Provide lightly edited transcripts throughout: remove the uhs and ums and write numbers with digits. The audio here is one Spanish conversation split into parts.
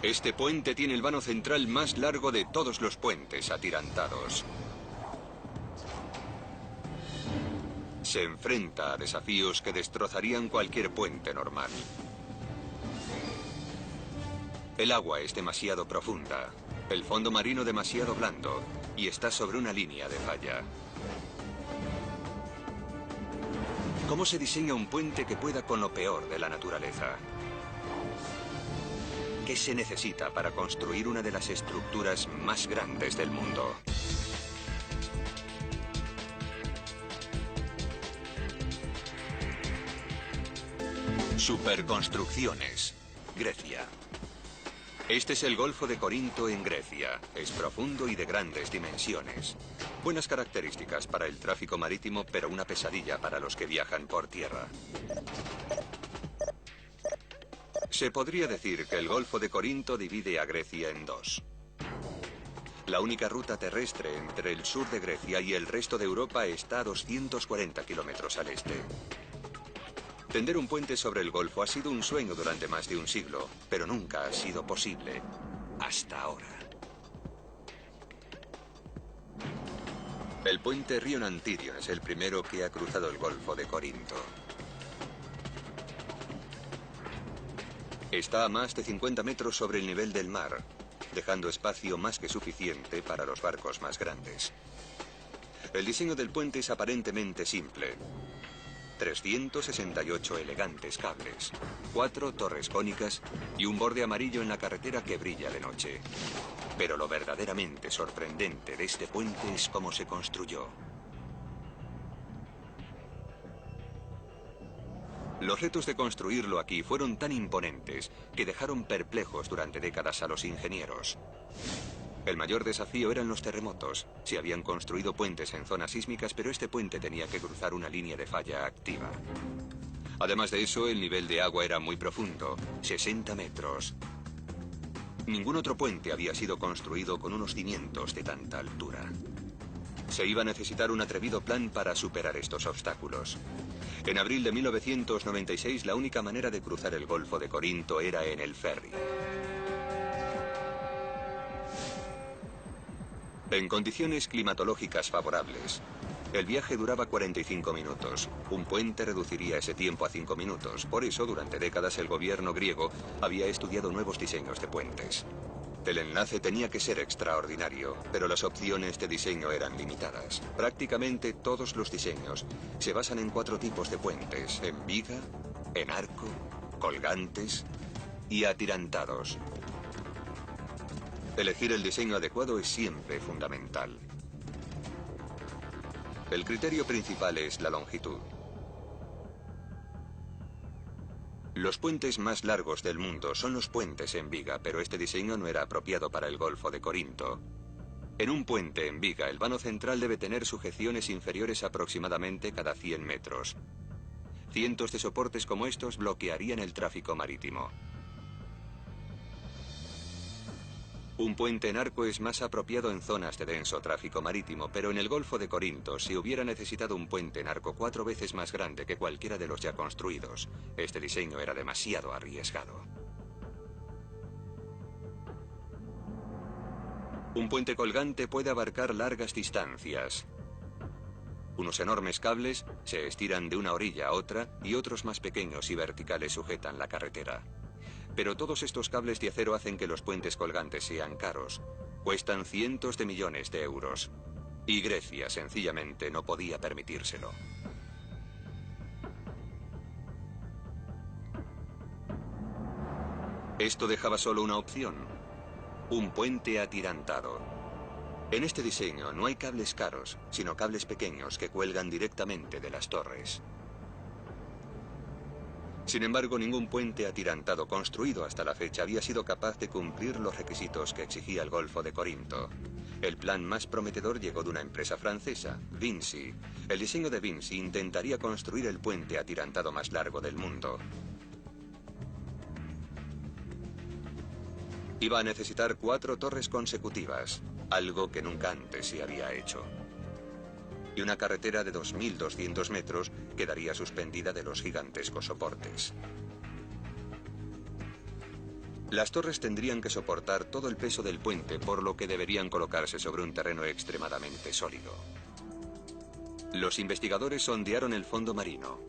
Este puente tiene el vano central más largo de todos los puentes atirantados. Se enfrenta a desafíos que destrozarían cualquier puente normal. El agua es demasiado profunda, el fondo marino demasiado blando y está sobre una línea de falla. ¿Cómo se diseña un puente que pueda con lo peor de la naturaleza? ¿Qué se necesita para construir una de las estructuras más grandes del mundo? Superconstrucciones, Grecia. Este es el Golfo de Corinto en Grecia. Es profundo y de grandes dimensiones. Buenas características para el tráfico marítimo, pero una pesadilla para los que viajan por tierra. Se podría decir que el Golfo de Corinto divide a Grecia en dos. La única ruta terrestre entre el sur de Grecia y el resto de Europa está a 240 kilómetros al este. Tender un puente sobre el Golfo ha sido un sueño durante más de un siglo, pero nunca ha sido posible hasta ahora. El puente Río Nantirion es el primero que ha cruzado el Golfo de Corinto. Está a más de 50 metros sobre el nivel del mar, dejando espacio más que suficiente para los barcos más grandes. El diseño del puente es aparentemente simple. 368 elegantes cables, 4 torres cónicas y un borde amarillo en la carretera que brilla de noche. Pero lo verdaderamente sorprendente de este puente es cómo se construyó. Los retos de construirlo aquí fueron tan imponentes que dejaron perplejos durante décadas a los ingenieros. El mayor desafío eran los terremotos. Se habían construido puentes en zonas sísmicas, pero este puente tenía que cruzar una línea de falla activa. Además de eso, el nivel de agua era muy profundo, 60 metros. Ningún otro puente había sido construido con unos cimientos de tanta altura. Se iba a necesitar un atrevido plan para superar estos obstáculos. En abril de 1996, la única manera de cruzar el Golfo de Corinto era en el ferry. En condiciones climatológicas favorables, el viaje duraba 45 minutos. Un puente reduciría ese tiempo a 5 minutos. Por eso, durante décadas, el gobierno griego había estudiado nuevos diseños de puentes. El enlace tenía que ser extraordinario, pero las opciones de diseño eran limitadas. Prácticamente todos los diseños se basan en 4 tipos de puentes: en viga, en arco, colgantes y atirantados. Elegir el diseño adecuado es siempre fundamental. El criterio principal es la longitud. Los puentes más largos del mundo son los puentes en viga, pero este diseño no era apropiado para el Golfo de Corinto. En un puente en viga, el vano central debe tener sujeciones inferiores aproximadamente cada 100 metros. Cientos de soportes como estos bloquearían el tráfico marítimo. Un puente en arco es más apropiado en zonas de denso tráfico marítimo, pero en el Golfo de Corinto se hubiera necesitado un puente en arco 4 veces más grande que cualquiera de los ya construidos. Este diseño era demasiado arriesgado. Un puente colgante puede abarcar largas distancias. Unos enormes cables se estiran de una orilla a otra y otros más pequeños y verticales sujetan la carretera. Pero todos estos cables de acero hacen que los puentes colgantes sean caros. Cuestan cientos de millones de euros. Y Grecia sencillamente no podía permitírselo. Esto dejaba solo una opción: un puente atirantado. En este diseño no hay cables caros, sino cables pequeños que cuelgan directamente de las torres. Sin embargo, ningún puente atirantado construido hasta la fecha había sido capaz de cumplir los requisitos que exigía el Golfo de Corinto. El plan más prometedor llegó de una empresa francesa, Vinci. El diseño de Vinci intentaría construir el puente atirantado más largo del mundo. Iba a necesitar 4 torres consecutivas, algo que nunca antes se había hecho. Y una carretera de 2.200 metros quedaría suspendida de los gigantescos soportes. Las torres tendrían que soportar todo el peso del puente, por lo que deberían colocarse sobre un terreno extremadamente sólido. Los investigadores sondearon el fondo marino.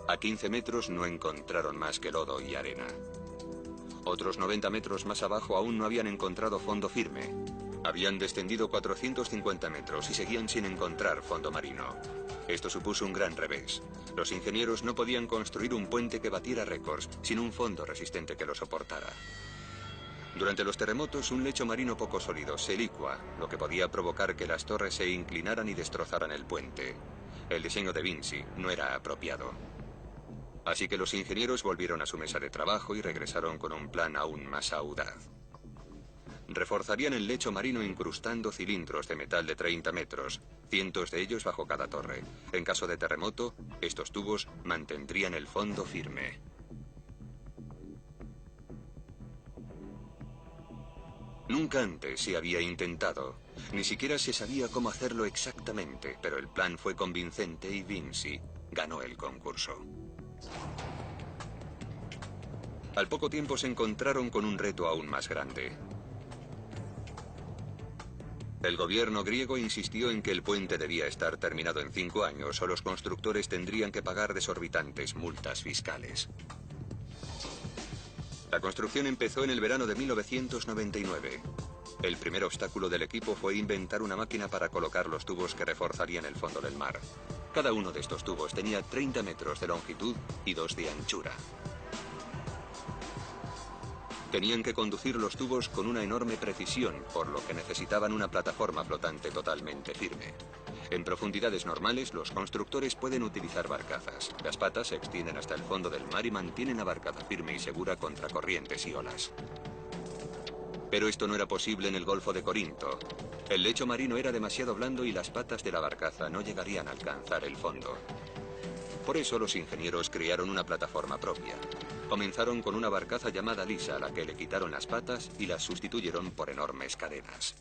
A 15 metros no encontraron más que lodo y arena. Otros 90 metros más abajo aún no habían encontrado fondo firme. Habían descendido 450 metros y seguían sin encontrar fondo marino. Esto supuso un gran revés. Los ingenieros no podían construir un puente que batiera récords sin un fondo resistente que lo soportara. Durante los terremotos, un lecho marino poco sólido se licua, lo que podía provocar que las torres se inclinaran y destrozaran el puente. El diseño de Vinci no era apropiado. Así que los ingenieros volvieron a su mesa de trabajo y regresaron con un plan aún más audaz. Reforzarían el lecho marino incrustando cilindros de metal de 30 metros, cientos de ellos bajo cada torre. En caso de terremoto, estos tubos mantendrían el fondo firme. Nunca antes se había intentado. Ni siquiera se sabía cómo hacerlo exactamente, pero el plan fue convincente y Vinci ganó el concurso. Al poco tiempo se encontraron con un reto aún más grande. El gobierno griego insistió en que el puente debía estar terminado en 5 años o los constructores tendrían que pagar desorbitantes multas fiscales. La construcción empezó en el verano de 1999. El primer obstáculo del equipo fue inventar una máquina para colocar los tubos que reforzarían el fondo del mar. Cada uno de estos tubos tenía 30 metros de longitud y 2 de anchura. Tenían que conducir los tubos con una enorme precisión, por lo que necesitaban una plataforma flotante totalmente firme. En profundidades normales, los constructores pueden utilizar barcazas. Las patas se extienden hasta el fondo del mar y mantienen la barcaza firme y segura contra corrientes y olas. Pero esto no era posible en el Golfo de Corinto. El lecho marino era demasiado blando y las patas de la barcaza no llegarían a alcanzar el fondo. Por eso los ingenieros crearon una plataforma propia. Comenzaron con una barcaza llamada Lisa, a la que le quitaron las patas y las sustituyeron por enormes cadenas.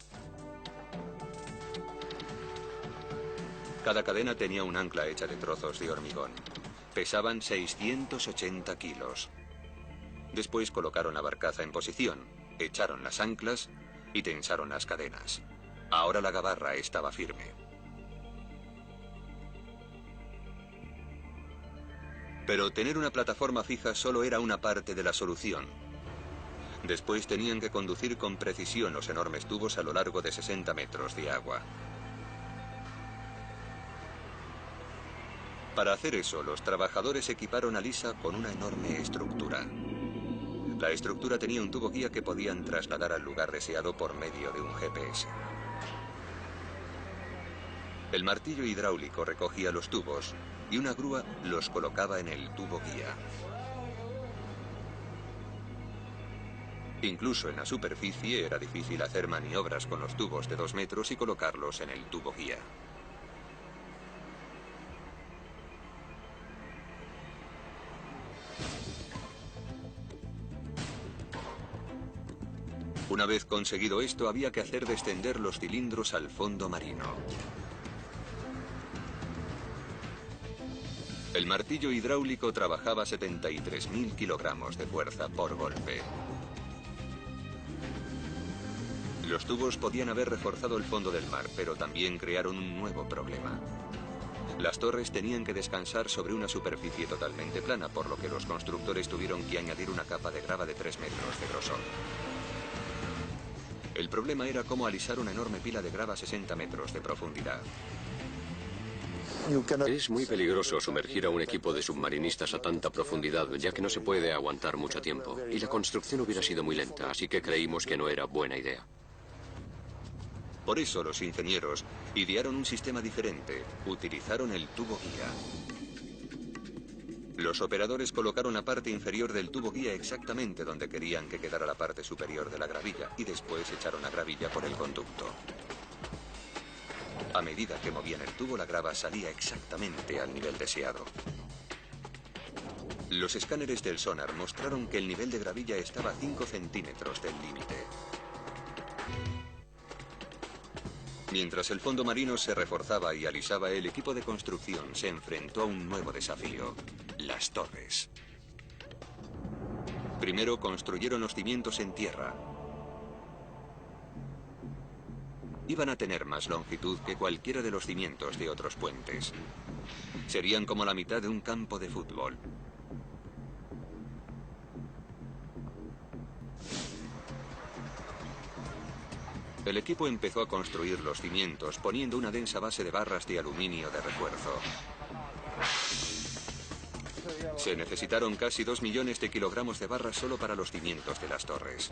Cada cadena tenía un ancla hecha de trozos de hormigón. Pesaban 680 kilos. Después colocaron la barcaza en posición, echaron las anclas y tensaron las cadenas. Ahora la gabarra estaba firme. Pero tener una plataforma fija solo era una parte de la solución. Después tenían que conducir con precisión los enormes tubos a lo largo de 60 metros de agua. Para hacer eso, los trabajadores equiparon a Lisa con una enorme estructura. La estructura tenía un tubo guía que podían trasladar al lugar deseado por medio de un GPS. El martillo hidráulico recogía los tubos y una grúa los colocaba en el tubo guía. Incluso en la superficie era difícil hacer maniobras con los tubos de 2 metros y colocarlos en el tubo guía. Una vez conseguido esto, había que hacer descender los cilindros al fondo marino. El martillo hidráulico trabajaba 73.000 kilogramos de fuerza por golpe. Los tubos podían haber reforzado el fondo del mar, pero también crearon un nuevo problema. Las torres tenían que descansar sobre una superficie totalmente plana, por lo que los constructores tuvieron que añadir una capa de grava de 3 metros de grosor. El problema era cómo alisar una enorme pila de grava a 60 metros de profundidad. Es muy peligroso sumergir a un equipo de submarinistas a tanta profundidad, ya que no se puede aguantar mucho tiempo. Y la construcción hubiera sido muy lenta, así que creímos que no era buena idea. Por eso los ingenieros idearon un sistema diferente. Utilizaron el tubo guía. Los operadores colocaron la parte inferior del tubo guía exactamente donde querían que quedara la parte superior de la gravilla y después echaron la gravilla por el conducto. A medida que movían el tubo, la grava salía exactamente al nivel deseado. Los escáneres del sonar mostraron que el nivel de gravilla estaba a 5 centímetros del límite. Mientras el fondo marino se reforzaba y alisaba, el equipo de construcción se enfrentó a un nuevo desafío: las torres. Primero construyeron los cimientos en tierra. Iban a tener más longitud que cualquiera de los cimientos de otros puentes. Serían como la mitad de un campo de fútbol. El equipo empezó a construir los cimientos poniendo una densa base de barras de aluminio de refuerzo. Se necesitaron casi 2 millones de kilogramos de barras solo para los cimientos de las torres.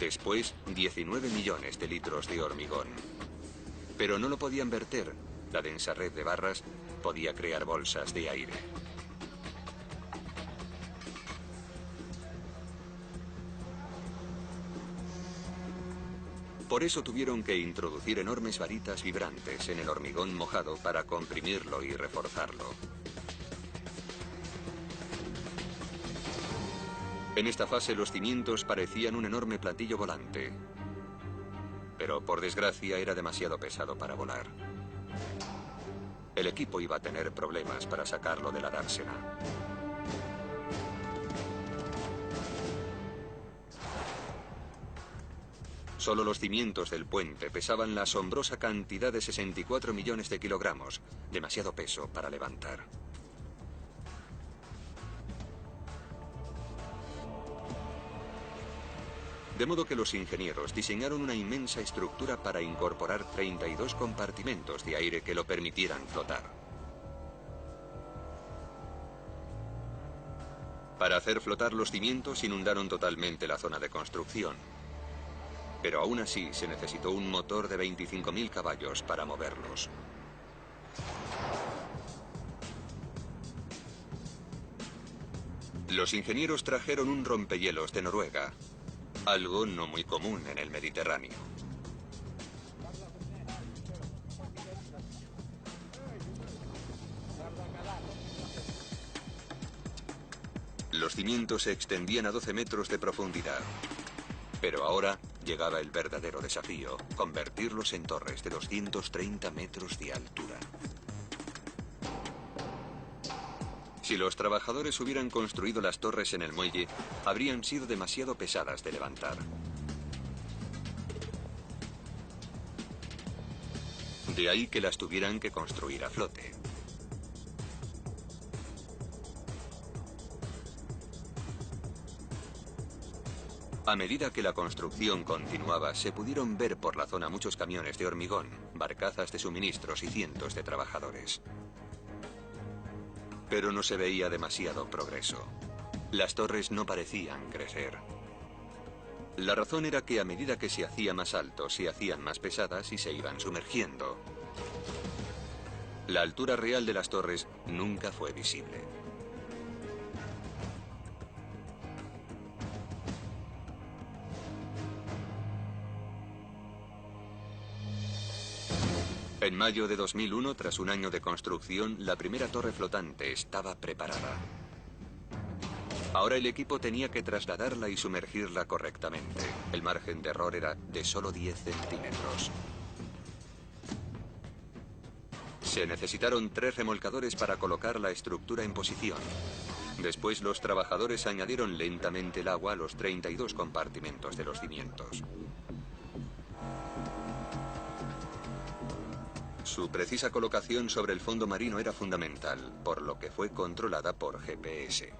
Después, 19 millones de litros de hormigón. Pero no lo podían verter. La densa red de barras podía crear bolsas de aire. Por eso tuvieron que introducir enormes varitas vibrantes en el hormigón mojado para comprimirlo y reforzarlo. En esta fase los cimientos parecían un enorme platillo volante. Pero por desgracia era demasiado pesado para volar. El equipo iba a tener problemas para sacarlo de la dársena. Solo los cimientos del puente pesaban la asombrosa cantidad de 64 millones de kilogramos, demasiado peso para levantar. De modo que los ingenieros diseñaron una inmensa estructura para incorporar 32 compartimentos de aire que lo permitieran flotar. Para hacer flotar los cimientos inundaron totalmente la zona de construcción. Pero aún así se necesitó un motor de 25.000 caballos para moverlos. Los ingenieros trajeron un rompehielos de Noruega, algo no muy común en el Mediterráneo. Los cimientos se extendían a 12 metros de profundidad. Pero ahora llegaba el verdadero desafío: convertirlos en torres de 230 metros de altura. Si los trabajadores hubieran construido las torres en el muelle, habrían sido demasiado pesadas de levantar. De ahí que las tuvieran que construir a flote. A medida que la construcción continuaba, se pudieron ver por la zona muchos camiones de hormigón, barcazas de suministros y cientos de trabajadores. Pero no se veía demasiado progreso. Las torres no parecían crecer. La razón era que a medida que se hacía más alto, se hacían más pesadas y se iban sumergiendo. La altura real de las torres nunca fue visible. En mayo de 2001, tras un año de construcción, la primera torre flotante estaba preparada. Ahora el equipo tenía que trasladarla y sumergirla correctamente. El margen de error era de solo 10 centímetros. Se necesitaron 3 remolcadores para colocar la estructura en posición. Después los trabajadores añadieron lentamente el agua a los 32 compartimentos de los cimientos. Su precisa colocación sobre el fondo marino era fundamental, por lo que fue controlada por GPS.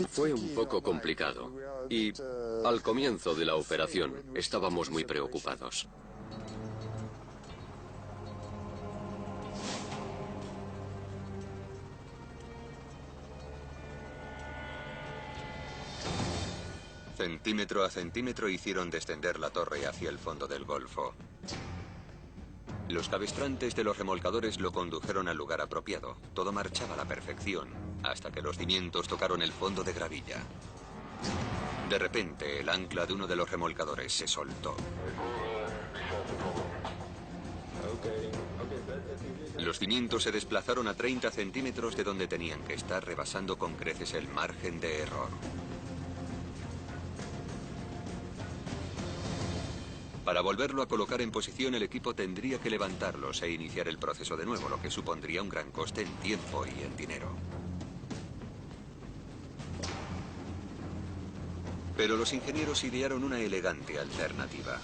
Fue un poco complicado y al comienzo de la operación estábamos muy preocupados. Centímetro a centímetro hicieron descender la torre hacia el fondo del golfo. Los cabestrantes de los remolcadores lo condujeron al lugar apropiado. Todo marchaba a la perfección, hasta que los cimientos tocaron el fondo de gravilla. De repente, el ancla de uno de los remolcadores se soltó. Los cimientos se desplazaron a 30 centímetros de donde tenían que estar, rebasando con creces el margen de error. Para volverlo a colocar en posición, el equipo tendría que levantarlos e iniciar el proceso de nuevo, lo que supondría un gran coste en tiempo y en dinero. Pero los ingenieros idearon una elegante alternativa.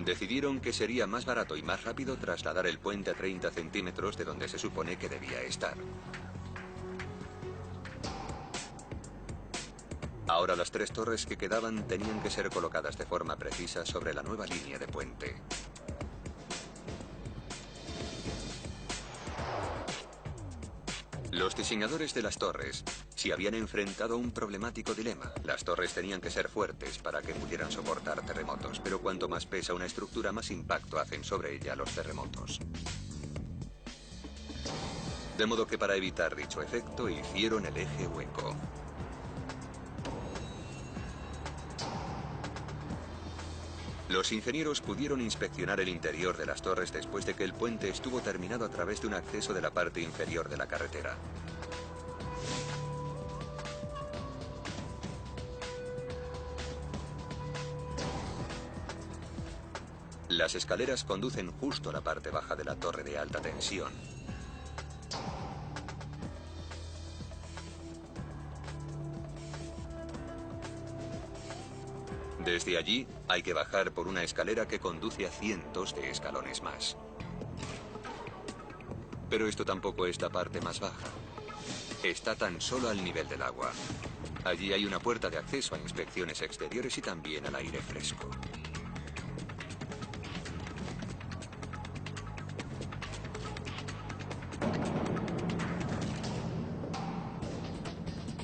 Decidieron que sería más barato y más rápido trasladar el puente a 30 centímetros de donde se supone que debía estar. Ahora las 3 torres que quedaban tenían que ser colocadas de forma precisa sobre la nueva línea de puente. Los diseñadores de las torres se habían enfrentado a un problemático dilema. Las torres tenían que ser fuertes para que pudieran soportar terremotos, pero cuanto más pesa una estructura, más impacto hacen sobre ella los terremotos. De modo que para evitar dicho efecto, hicieron el eje hueco. Los ingenieros pudieron inspeccionar el interior de las torres después de que el puente estuvo terminado a través de un acceso de la parte inferior de la carretera. Las escaleras conducen justo a la parte baja de la torre de alta tensión. Desde allí hay que bajar por una escalera que conduce a cientos de escalones más. Pero esto tampoco es la parte más baja. Está tan solo al nivel del agua. Allí hay una puerta de acceso a inspecciones exteriores y también al aire fresco.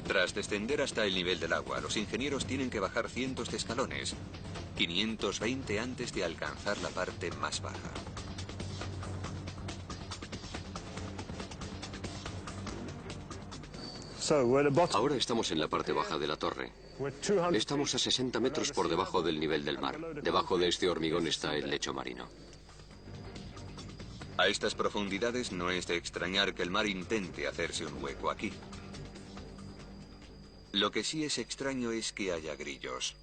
Tras descender hasta el nivel del agua, los ingenieros tienen que bajar cientos de escalones, 520 antes de alcanzar la parte más baja. Ahora estamos en la parte baja de la torre. Estamos a 60 metros por debajo del nivel del mar. Debajo de este hormigón está el lecho marino. A estas profundidades no es de extrañar que el mar intente hacerse un hueco aquí. Lo que sí es extraño es que haya grillos.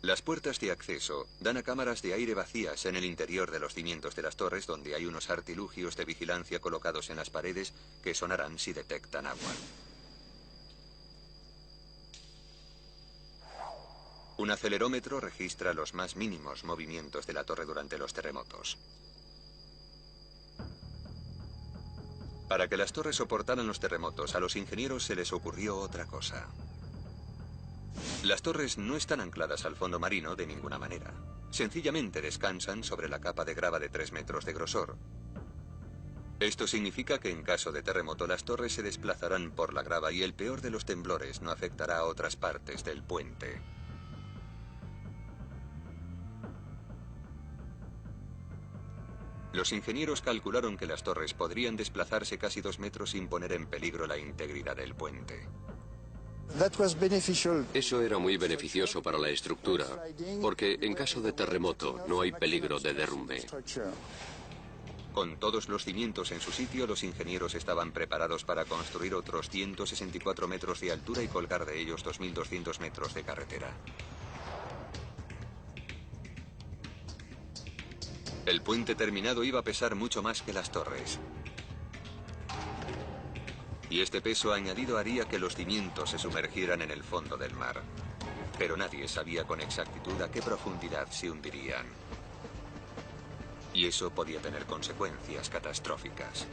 Las puertas de acceso dan a cámaras de aire vacías en el interior de los cimientos de las torres, donde hay unos artilugios de vigilancia colocados en las paredes que sonarán si detectan agua. Un acelerómetro registra los más mínimos movimientos de la torre durante los terremotos. Para que las torres soportaran los terremotos, a los ingenieros se les ocurrió otra cosa. Las torres no están ancladas al fondo marino de ninguna manera. Sencillamente descansan sobre la capa de grava de 3 metros de grosor. Esto significa que en caso de terremoto las torres se desplazarán por la grava y el peor de los temblores no afectará a otras partes del puente. Los ingenieros calcularon que las torres podrían desplazarse casi 2 metros sin poner en peligro la integridad del puente. Eso era muy beneficioso para la estructura, porque en caso de terremoto no hay peligro de derrumbe. Con todos los cimientos en su sitio, los ingenieros estaban preparados para construir otros 164 metros de altura y colgar de ellos 2.200 metros de carretera. El puente terminado iba a pesar mucho más que las torres. Y este peso añadido haría que los cimientos se sumergieran en el fondo del mar. Pero nadie sabía con exactitud a qué profundidad se hundirían. Y eso podía tener consecuencias catastróficas.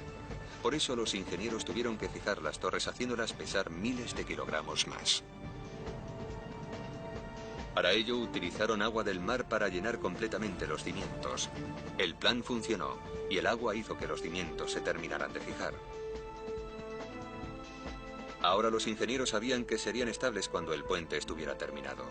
Por eso los ingenieros tuvieron que fijar las torres haciéndolas pesar miles de kilogramos más. Para ello utilizaron agua del mar para llenar completamente los cimientos. El plan funcionó y el agua hizo que los cimientos se terminaran de fijar. Ahora los ingenieros sabían que serían estables cuando el puente estuviera terminado.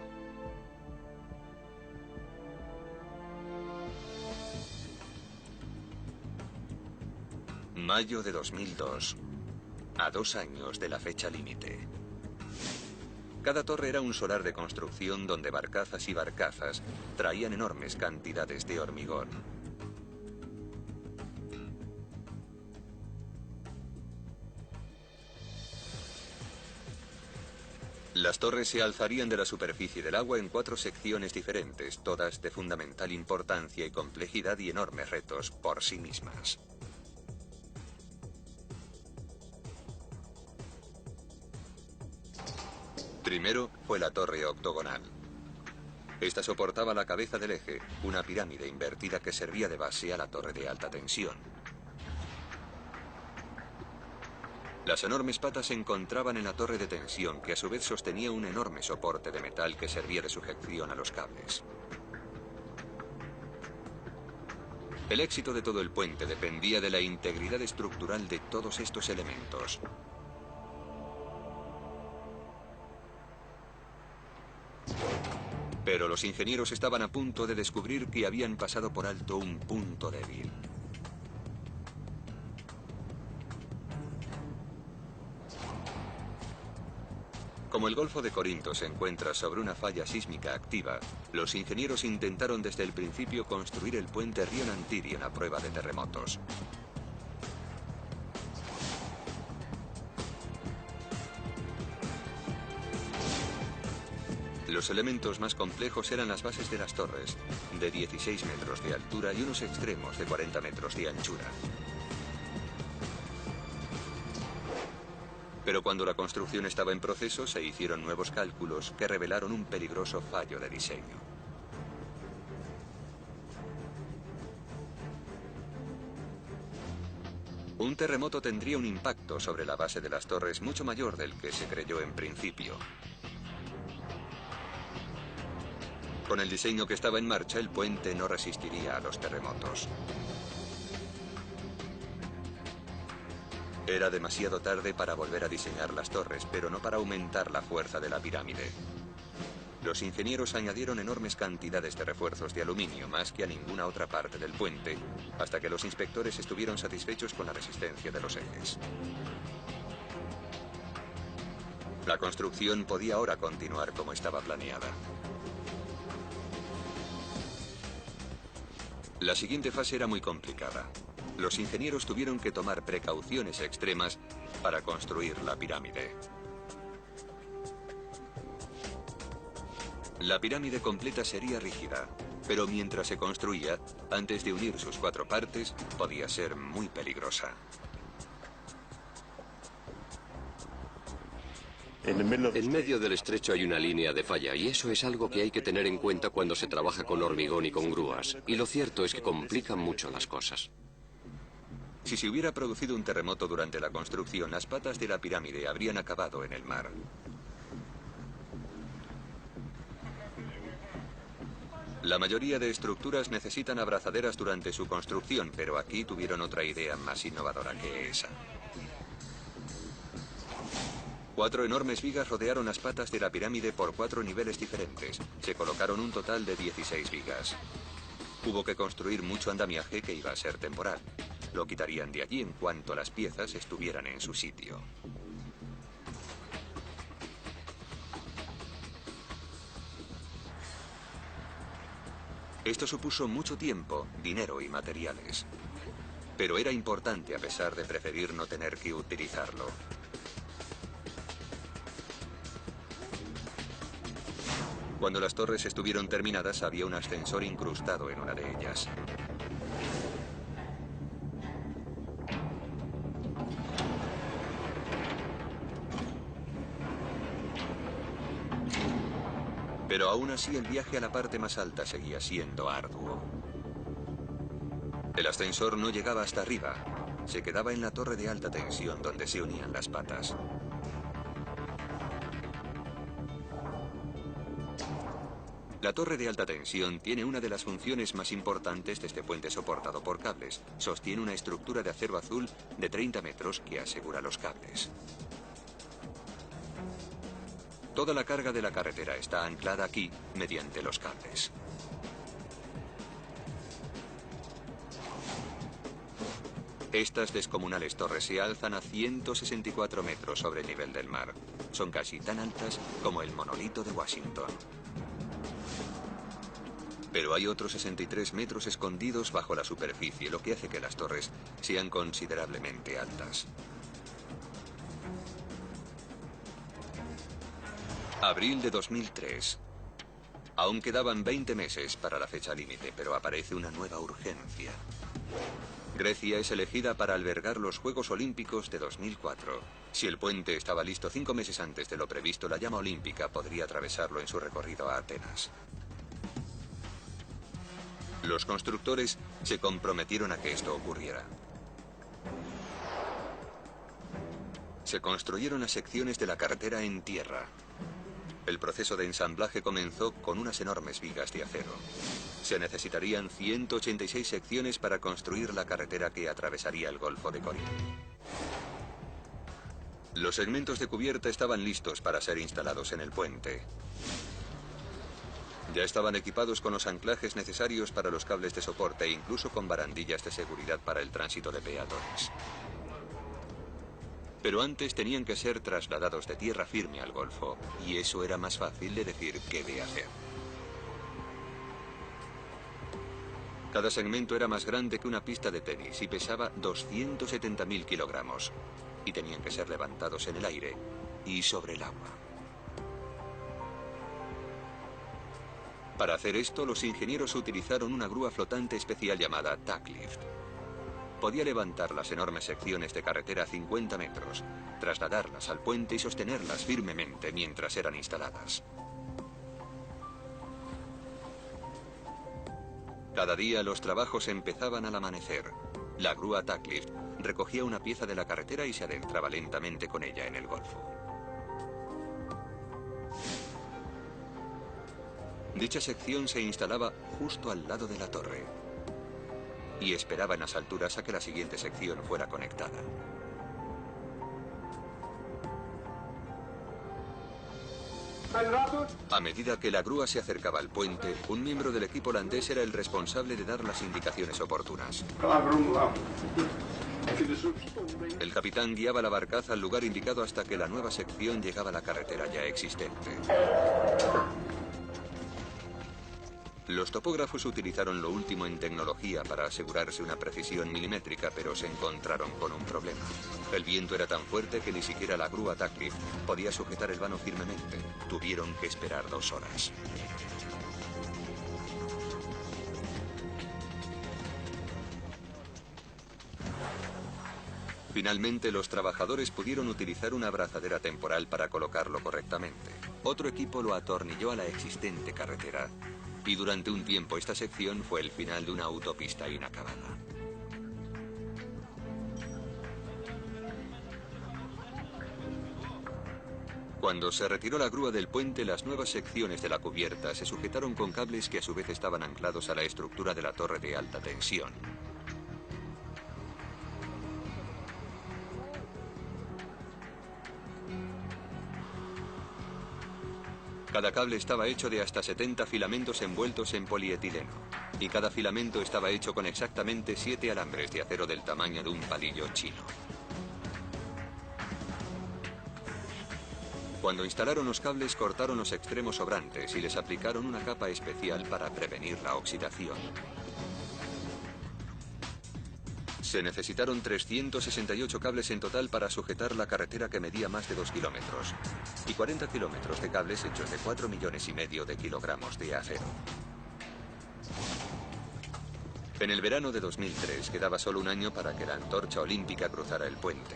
Mayo de 2002, a 2 años de la fecha límite. Cada torre era un solar de construcción donde barcazas y barcazas traían enormes cantidades de hormigón. Las torres se alzarían de la superficie del agua en 4 secciones diferentes, todas de fundamental importancia y complejidad y enormes retos por sí mismas. Primero fue la torre octogonal. Esta soportaba la cabeza del eje, una pirámide invertida que servía de base a la torre de alta tensión. Las enormes patas se encontraban en la torre de tensión, que a su vez sostenía un enorme soporte de metal que servía de sujeción a los cables. El éxito de todo el puente dependía de la integridad estructural de todos estos elementos. Pero los ingenieros estaban a punto de descubrir que habían pasado por alto un punto débil. Como el Golfo de Corinto se encuentra sobre una falla sísmica activa, los ingenieros intentaron desde el principio construir el puente Río Nantirion a prueba de terremotos. Los elementos más complejos eran las bases de las torres, de 16 metros de altura y unos extremos de 40 metros de anchura. Pero cuando la construcción estaba en proceso, se hicieron nuevos cálculos que revelaron un peligroso fallo de diseño. Un terremoto tendría un impacto sobre la base de las torres mucho mayor del que se creyó en principio. Con el diseño que estaba en marcha, el puente no resistiría a los terremotos. Era demasiado tarde para volver a diseñar las torres, pero no para aumentar la fuerza de la pirámide. Los ingenieros añadieron enormes cantidades de refuerzos de aluminio, más que a ninguna otra parte del puente, hasta que los inspectores estuvieron satisfechos con la resistencia de los ejes. La construcción podía ahora continuar como estaba planeada. La siguiente fase era muy complicada. Los ingenieros tuvieron que tomar precauciones extremas para construir la pirámide. La pirámide completa sería rígida, pero mientras se construía, antes de unir sus 4 partes, podía ser muy peligrosa. En medio del estrecho hay una línea de falla y eso es algo que hay que tener en cuenta cuando se trabaja con hormigón y con grúas. Y lo cierto es que complican mucho las cosas. Si se hubiera producido un terremoto durante la construcción, las patas de la pirámide habrían acabado en el mar. La mayoría de estructuras necesitan abrazaderas durante su construcción, pero aquí tuvieron otra idea más innovadora que esa. 4 enormes vigas rodearon las patas de la pirámide por 4 niveles diferentes. Se colocaron un total de 16 vigas. Hubo que construir mucho andamiaje que iba a ser temporal. Lo quitarían de allí en cuanto las piezas estuvieran en su sitio. Esto supuso mucho tiempo, dinero y materiales. Pero era importante a pesar de preferir no tener que utilizarlo. Cuando las torres estuvieron terminadas, había un ascensor incrustado en una de ellas. Pero aún así el viaje a la parte más alta seguía siendo arduo. El ascensor no llegaba hasta arriba, se quedaba en la torre de alta tensión donde se unían las patas. La torre de alta tensión tiene una de las funciones más importantes de este puente soportado por cables. Sostiene una estructura de acero azul de 30 metros que asegura los cables. Toda la carga de la carretera está anclada aquí mediante los cables. Estas descomunales torres se alzan a 164 metros sobre el nivel del mar. Son casi tan altas como el monolito de Washington. Pero hay otros 63 metros escondidos bajo la superficie, lo que hace que las torres sean considerablemente altas. Abril de 2003. Aún quedaban 20 meses para la fecha límite, pero aparece una nueva urgencia. Grecia es elegida para albergar los Juegos Olímpicos de 2004. Si el puente estaba listo 5 meses antes de lo previsto, la llama olímpica podría atravesarlo en su recorrido a Atenas. Los constructores se comprometieron a que esto ocurriera. Se construyeron las secciones de la carretera en tierra. El proceso de ensamblaje comenzó con unas enormes vigas de acero. Se necesitarían 186 secciones para construir la carretera que atravesaría el Golfo de Corinto. Los segmentos de cubierta estaban listos para ser instalados en el puente. Ya estaban equipados con los anclajes necesarios para los cables de soporte e incluso con barandillas de seguridad para el tránsito de peatones. Pero antes tenían que ser trasladados de tierra firme al Golfo, y eso era más fácil de decir que de hacer. Cada segmento era más grande que una pista de tenis y pesaba 270.000 kilogramos, y tenían que ser levantados en el aire y sobre el agua. Para hacer esto, los ingenieros utilizaron una grúa flotante especial llamada Tacklift. Podía levantar las enormes secciones de carretera a 50 metros, trasladarlas al puente y sostenerlas firmemente mientras eran instaladas. Cada día los trabajos empezaban al amanecer. La grúa Tacklift recogía una pieza de la carretera y se adentraba lentamente con ella en el Golfo. Dicha sección se instalaba justo al lado de la torre y esperaba en las alturas a que la siguiente sección fuera conectada. A medida que la grúa se acercaba al puente, un miembro del equipo holandés era el responsable de dar las indicaciones oportunas. El capitán guiaba la barcaza al lugar indicado hasta que la nueva sección llegaba a la carretera ya existente. Los topógrafos utilizaron lo último en tecnología para asegurarse una precisión milimétrica, pero se encontraron con un problema. El viento era tan fuerte que ni siquiera la grúa Tacklift podía sujetar el vano firmemente. Tuvieron que esperar 2 horas. Finalmente, los trabajadores pudieron utilizar una abrazadera temporal para colocarlo correctamente. Otro equipo lo atornilló a la existente carretera. Y durante un tiempo esta sección fue el final de una autopista inacabada. Cuando se retiró la grúa del puente, las nuevas secciones de la cubierta se sujetaron con cables que a su vez estaban anclados a la estructura de la torre de alta tensión. Cada cable estaba hecho de hasta 70 filamentos envueltos en polietileno, y cada filamento estaba hecho con exactamente 7 alambres de acero del tamaño de un palillo chino. Cuando instalaron los cables, cortaron los extremos sobrantes y les aplicaron una capa especial para prevenir la oxidación. Se necesitaron 368 cables en total para sujetar la carretera que medía más de 2 kilómetros y 40 kilómetros de cables hechos de 4,5 millones de kilogramos de acero. En el verano de 2003 quedaba solo un año para que la antorcha olímpica cruzara el puente.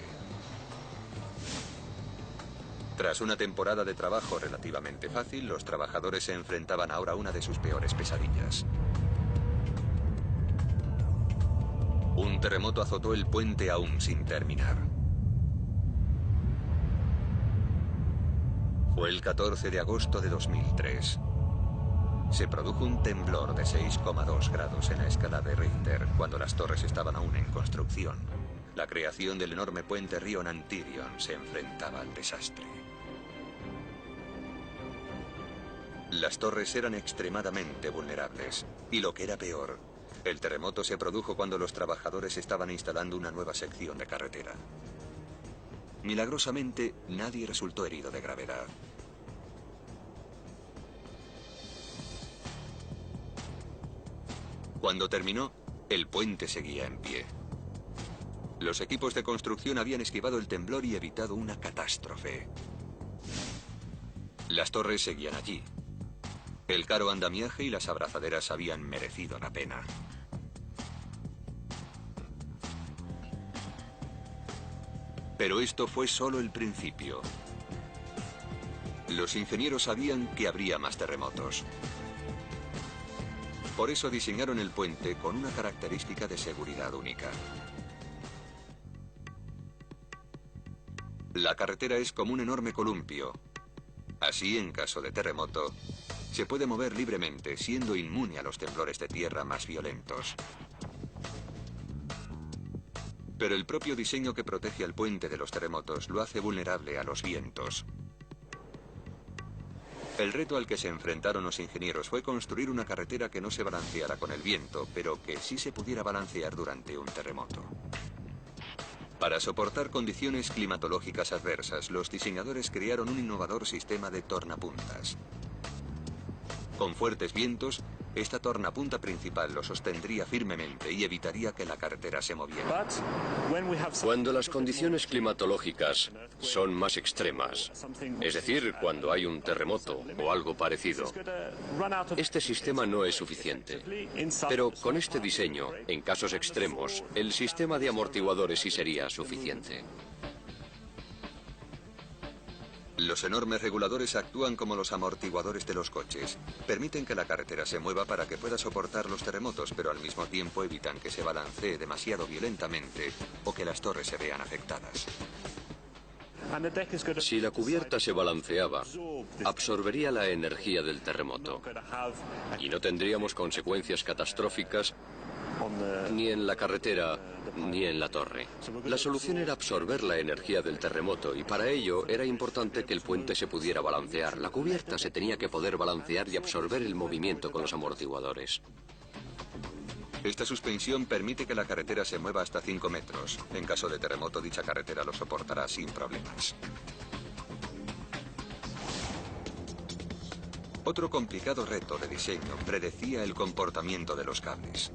Tras una temporada de trabajo relativamente fácil, los trabajadores se enfrentaban ahora a una de sus peores pesadillas. Un terremoto azotó el puente aún sin terminar. Fue el 14 de agosto de 2003. Se produjo un temblor de 6,2 grados en la escala de Richter cuando las torres estaban aún en construcción. La creación del enorme puente río Nantirion se enfrentaba al desastre. Las torres eran extremadamente vulnerables y, lo que era peor, El terremoto se produjo cuando los trabajadores estaban instalando una nueva sección de carretera. Milagrosamente, nadie resultó herido de gravedad. Cuando terminó, el puente seguía en pie. Los equipos de construcción habían esquivado el temblor y evitado una catástrofe. Las torres seguían allí. El caro andamiaje y las abrazaderas habían merecido la pena. Pero esto fue solo el principio. Los ingenieros sabían que habría más terremotos. Por eso diseñaron el puente con una característica de seguridad única. La carretera es como un enorme columpio. Así, en caso de terremoto, se puede mover libremente, siendo inmune a los temblores de tierra más violentos. Pero el propio diseño que protege al puente de los terremotos lo hace vulnerable a los vientos. El reto al que se enfrentaron los ingenieros fue construir una carretera que no se balanceara con el viento, pero que sí se pudiera balancear durante un terremoto. Para soportar condiciones climatológicas adversas, los diseñadores crearon un innovador sistema de tornapuntas. Con fuertes vientos, esta tornapunta principal lo sostendría firmemente y evitaría que la carretera se moviera. Cuando las condiciones climatológicas son más extremas, es decir, cuando hay un terremoto o algo parecido, este sistema no es suficiente. Pero con este diseño, en casos extremos, el sistema de amortiguadores sí sería suficiente. Los enormes reguladores actúan como los amortiguadores de los coches. Permiten que la carretera se mueva para que pueda soportar los terremotos, pero al mismo tiempo evitan que se balancee demasiado violentamente o que las torres se vean afectadas. Si la cubierta se balanceaba, absorbería la energía del terremoto y no tendríamos consecuencias catastróficas ni en la carretera ni en la torre. La solución era absorber la energía del terremoto y para ello era importante que el puente se pudiera balancear. La cubierta se tenía que poder balancear y absorber el movimiento con los amortiguadores. Esta suspensión permite que la carretera se mueva hasta 5 metros. En caso de terremoto, dicha carretera lo soportará sin problemas. Otro complicado reto de diseño predecía el comportamiento de los cables.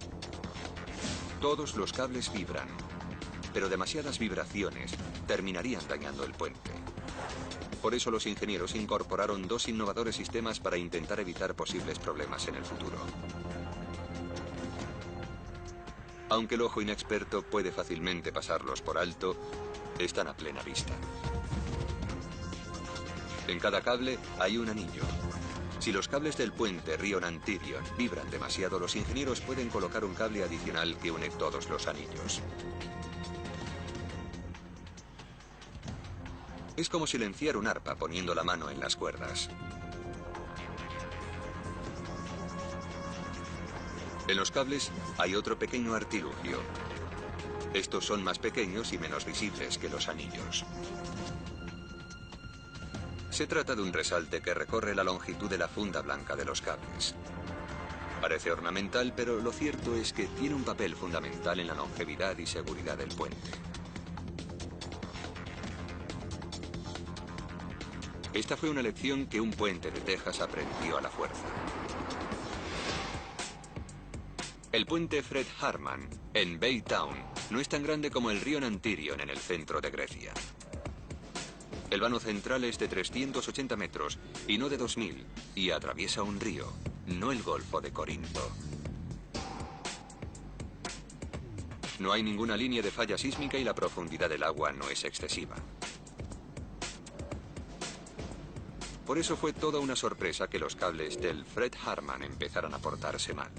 Todos los cables vibran, pero demasiadas vibraciones terminarían dañando el puente. Por eso los ingenieros incorporaron dos innovadores sistemas para intentar evitar posibles problemas en el futuro. Aunque el ojo inexperto puede fácilmente pasarlos por alto, están a plena vista. En cada cable hay un anillo. Si los cables del puente Río Nantirion vibran demasiado, los ingenieros pueden colocar un cable adicional que une todos los anillos. Es como silenciar un arpa poniendo la mano en las cuerdas. En los cables hay otro pequeño artilugio. Estos son más pequeños y menos visibles que los anillos. Se trata de un resalte que recorre la longitud de la funda blanca de los cables. Parece ornamental, pero lo cierto es que tiene un papel fundamental en la longevidad y seguridad del puente. Esta fue una lección que un puente de Texas aprendió a la fuerza. El puente Fred Hartman, en Baytown, no es tan grande como el río Nantirion en el centro de Grecia. El vano central es de 380 metros y no de 2000, y atraviesa un río, no el Golfo de Corinto. No hay ninguna línea de falla sísmica y la profundidad del agua no es excesiva. Por eso fue toda una sorpresa que los cables del Fred Hartman empezaran a portarse mal.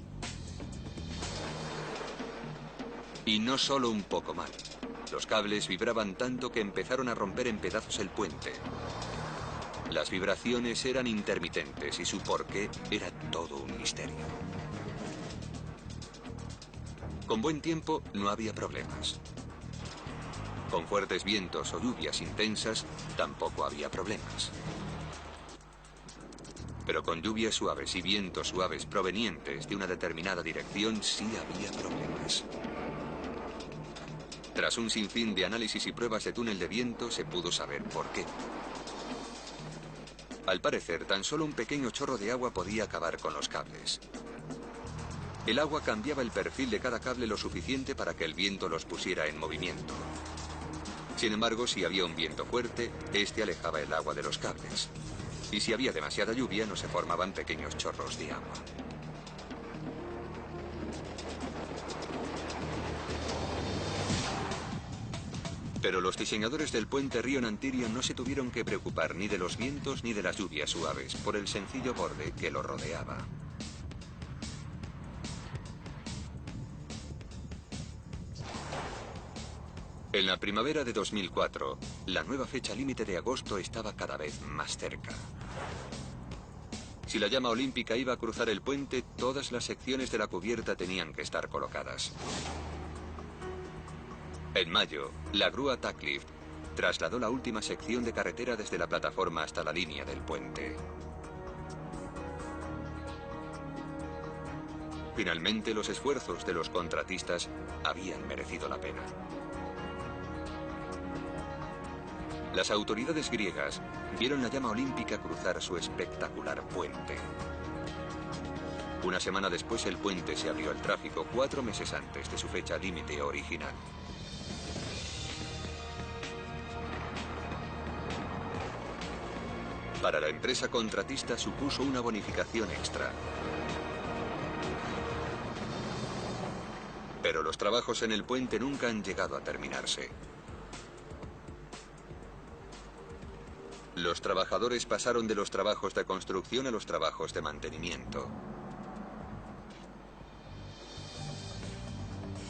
Y no solo un poco mal. Los cables vibraban tanto que empezaron a romper en pedazos el puente. Las vibraciones eran intermitentes y su porqué era todo un misterio. Con buen tiempo no había problemas. Con fuertes vientos o lluvias intensas tampoco había problemas. Pero con lluvias suaves y vientos suaves provenientes de una determinada dirección sí había problemas. Tras un sinfín de análisis y pruebas de túnel de viento se pudo saber por qué. Al parecer, tan solo un pequeño chorro de agua podía acabar con los cables. El agua cambiaba el perfil de cada cable lo suficiente para que el viento los pusiera en movimiento. Sin embargo, si había un viento fuerte, este alejaba el agua de los cables. Y si había demasiada lluvia, no se formaban pequeños chorros de agua. Pero los diseñadores del puente Río Nantirio no se tuvieron que preocupar ni de los vientos ni de las lluvias suaves, por el sencillo borde que lo rodeaba. En la primavera de 2004, la nueva fecha límite de agosto estaba cada vez más cerca. Si la llama olímpica iba a cruzar el puente, todas las secciones de la cubierta tenían que estar colocadas. En mayo, la grúa Tacklift trasladó la última sección de carretera desde la plataforma hasta la línea del puente. Finalmente, los esfuerzos de los contratistas habían merecido la pena. Las autoridades griegas vieron la llama olímpica cruzar su espectacular puente. Una semana después, el puente se abrió al tráfico 4 meses antes de su fecha límite original. Para la empresa contratista supuso una bonificación extra. Pero los trabajos en el puente nunca han llegado a terminarse. Los trabajadores pasaron de los trabajos de construcción a los trabajos de mantenimiento.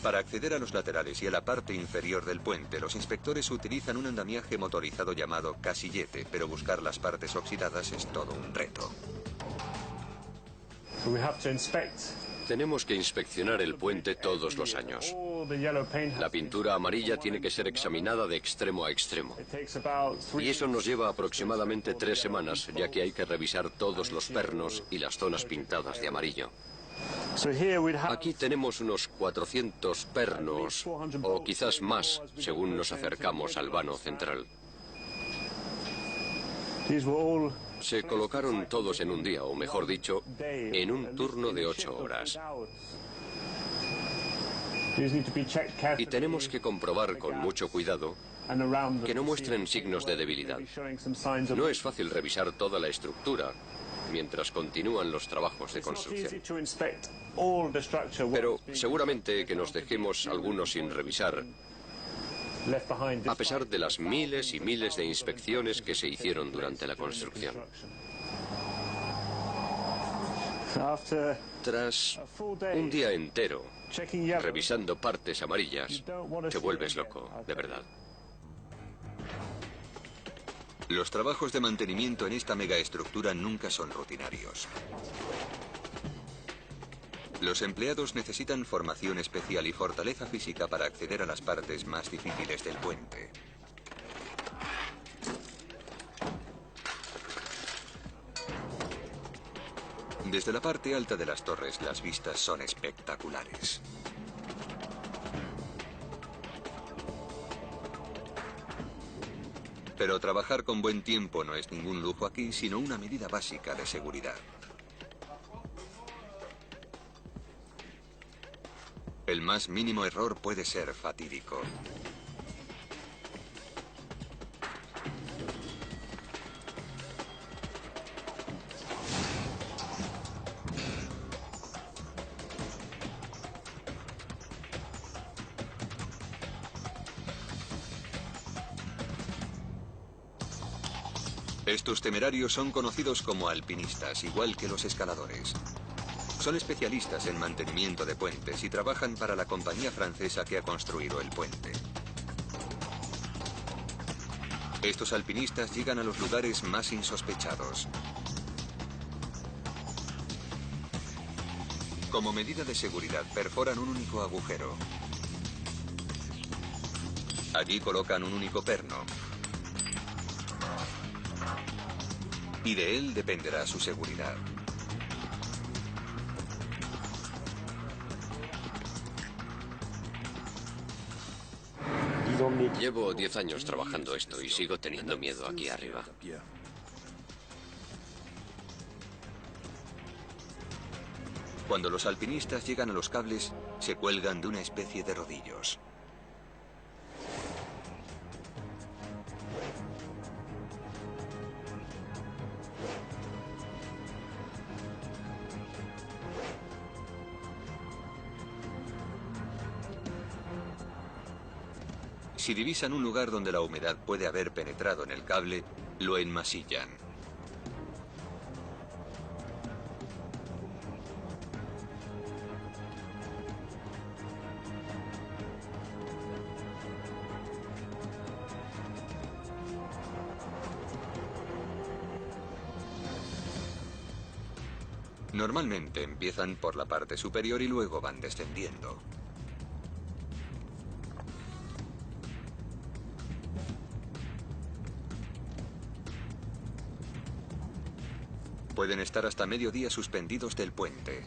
Para acceder a los laterales y a la parte inferior del puente, los inspectores utilizan un andamiaje motorizado llamado casillete, pero buscar las partes oxidadas es todo un reto. Tenemos que inspeccionar el puente todos los años. La pintura amarilla tiene que ser examinada de extremo a extremo. Y eso nos lleva aproximadamente 3 semanas, ya que hay que revisar todos los pernos y las zonas pintadas de amarillo. Aquí tenemos unos 400 pernos, o quizás más, según nos acercamos al vano central. Se colocaron todos en un día, o mejor dicho, en un turno de 8 horas. Y tenemos que comprobar con mucho cuidado que no muestren signos de debilidad. No es fácil revisar toda la estructura mientras continúan los trabajos de construcción. Pero seguramente que nos dejemos algunos sin revisar, a pesar de las miles y miles de inspecciones que se hicieron durante la construcción. Tras un día entero revisando partes amarillas, te vuelves loco, de verdad. Los trabajos de mantenimiento en esta megaestructura nunca son rutinarios. Los empleados necesitan formación especial y fortaleza física para acceder a las partes más difíciles del puente. Desde la parte alta de las torres, las vistas son espectaculares. Pero trabajar con buen tiempo no es ningún lujo aquí, sino una medida básica de seguridad. El más mínimo error puede ser fatídico. Estos temerarios son conocidos como alpinistas, igual que los escaladores. Son especialistas en mantenimiento de puentes y trabajan para la compañía francesa que ha construido el puente. Estos alpinistas llegan a los lugares más insospechados. Como medida de seguridad, perforan un único agujero. Allí colocan un único perno. y de él dependerá su seguridad. Llevo 10 años trabajando esto y sigo teniendo miedo aquí arriba. Cuando los alpinistas llegan a los cables, se cuelgan de una especie de rodillos. Si divisan un lugar donde la humedad puede haber penetrado en el cable, lo enmasillan. Normalmente empiezan por la parte superior y luego van descendiendo. Pueden estar hasta mediodía suspendidos del puente.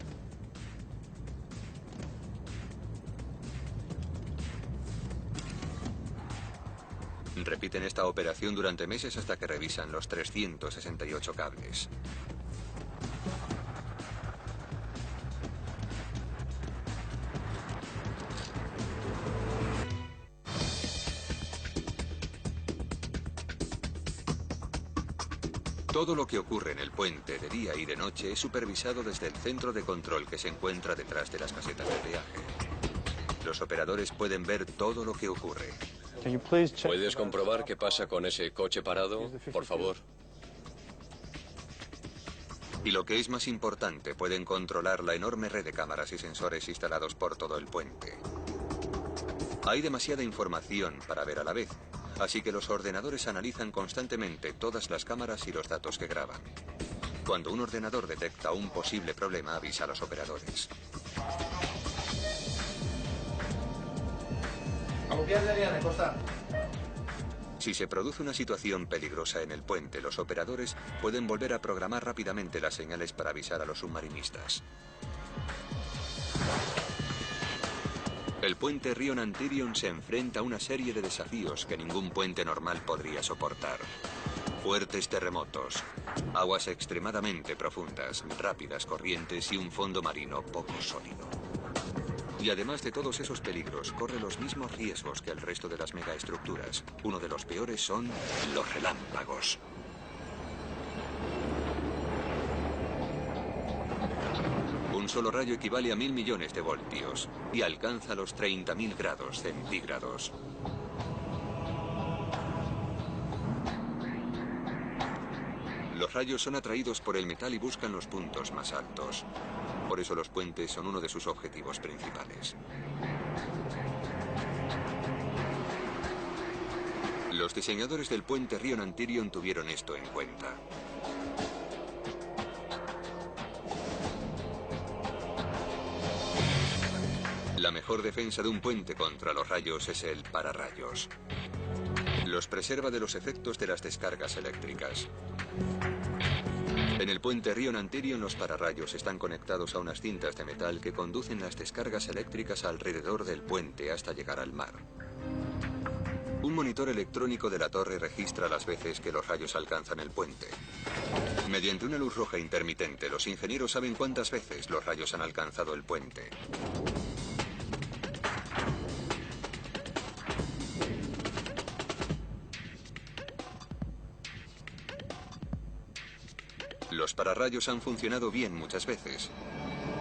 Repiten esta operación durante meses hasta que revisan los 368 cables. Todo lo que ocurre en el puente de día y de noche es supervisado desde el centro de control que se encuentra detrás de las casetas de peaje. Los operadores pueden ver todo lo que ocurre. ¿Puedes comprobar qué pasa con ese coche parado, por favor? Y lo que es más importante, pueden controlar la enorme red de cámaras y sensores instalados por todo el puente. Hay demasiada información para ver a la vez, así que los ordenadores analizan constantemente todas las cámaras y los datos que graban. Cuando un ordenador detecta un posible problema, avisa a los operadores. Si se produce una situación peligrosa en el puente, los operadores pueden volver a programar rápidamente las señales para avisar a los submarinistas. El puente Río Nantirion se enfrenta a una serie de desafíos que ningún puente normal podría soportar. Fuertes terremotos, aguas extremadamente profundas, rápidas corrientes y un fondo marino poco sólido. Y además de todos esos peligros, corre los mismos riesgos que el resto de las megaestructuras. Uno de los peores son los relámpagos. Un solo rayo equivale a 1000 millones de voltios y alcanza los 30.000 grados centígrados. Los rayos son atraídos por el metal y buscan los puntos más altos. Por eso los puentes son uno de sus objetivos principales. Los diseñadores del puente Río Nantirion tuvieron esto en cuenta. La mejor defensa de un puente contra los rayos es el pararrayos. Los preserva de los efectos de las descargas eléctricas. En el puente Río Nantirion los pararrayos están conectados a unas cintas de metal que conducen las descargas eléctricas alrededor del puente hasta llegar al mar. Un monitor electrónico de la torre registra las veces que los rayos alcanzan el puente. Mediante una luz roja intermitente, los ingenieros saben cuántas veces los rayos han alcanzado el puente. Los pararrayos han funcionado bien muchas veces,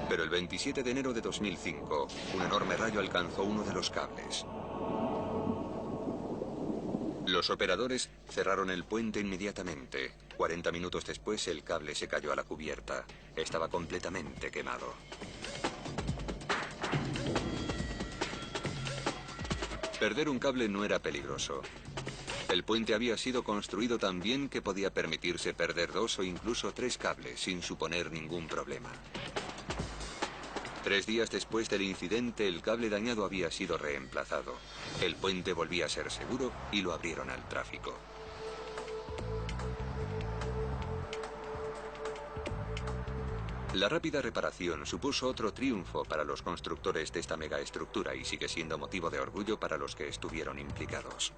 pero el 27 de enero de 2005, un enorme rayo alcanzó uno de los cables. Los operadores cerraron el puente inmediatamente. 40 minutos después, el cable se cayó a la cubierta. Estaba completamente quemado. Perder un cable no era peligroso. El puente había sido construido tan bien que podía permitirse perder 2 o incluso 3 cables sin suponer ningún problema. 3 días después del incidente, el cable dañado había sido reemplazado. El puente volvía a ser seguro y lo abrieron al tráfico. La rápida reparación supuso otro triunfo para los constructores de esta megaestructura y sigue siendo motivo de orgullo para los que estuvieron implicados.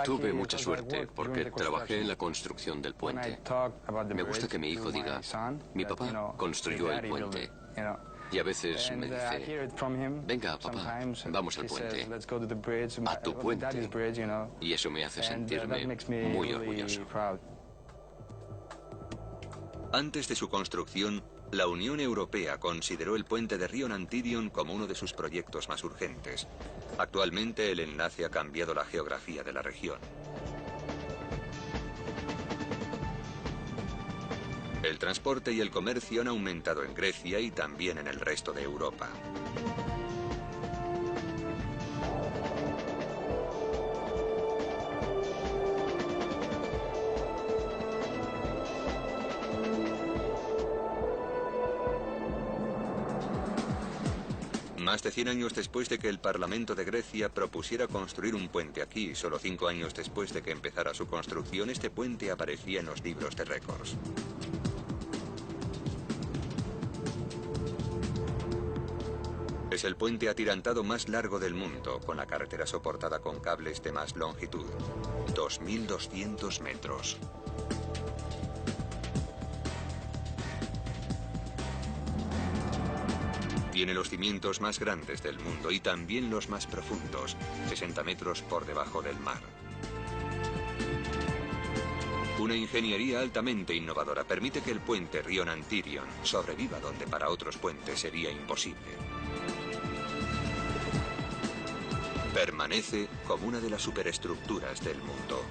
Tuve mucha suerte porque trabajé en la construcción del puente. Me gusta que mi hijo diga, mi papá construyó el puente. Y a veces me dice, venga papá, vamos al puente, a tu puente. Y eso me hace sentirme muy orgulloso. Antes de su construcción, la Unión Europea consideró el puente de Río Nantyrion como uno de sus proyectos más urgentes. Actualmente el enlace ha cambiado la geografía de la región. El transporte y el comercio han aumentado en Grecia y también en el resto de Europa. Más de 100 años después de que el Parlamento de Grecia propusiera construir un puente aquí, solo 5 años después de que empezara su construcción, este puente aparecía en los libros de récords. Es el puente atirantado más largo del mundo, con la carretera soportada con cables de más longitud, 2.200 metros. Tiene los cimientos más grandes del mundo y también los más profundos, 60 metros por debajo del mar. Una ingeniería altamente innovadora permite que el puente Río Nantyrion sobreviva donde para otros puentes sería imposible. Permanece como una de las superestructuras del mundo.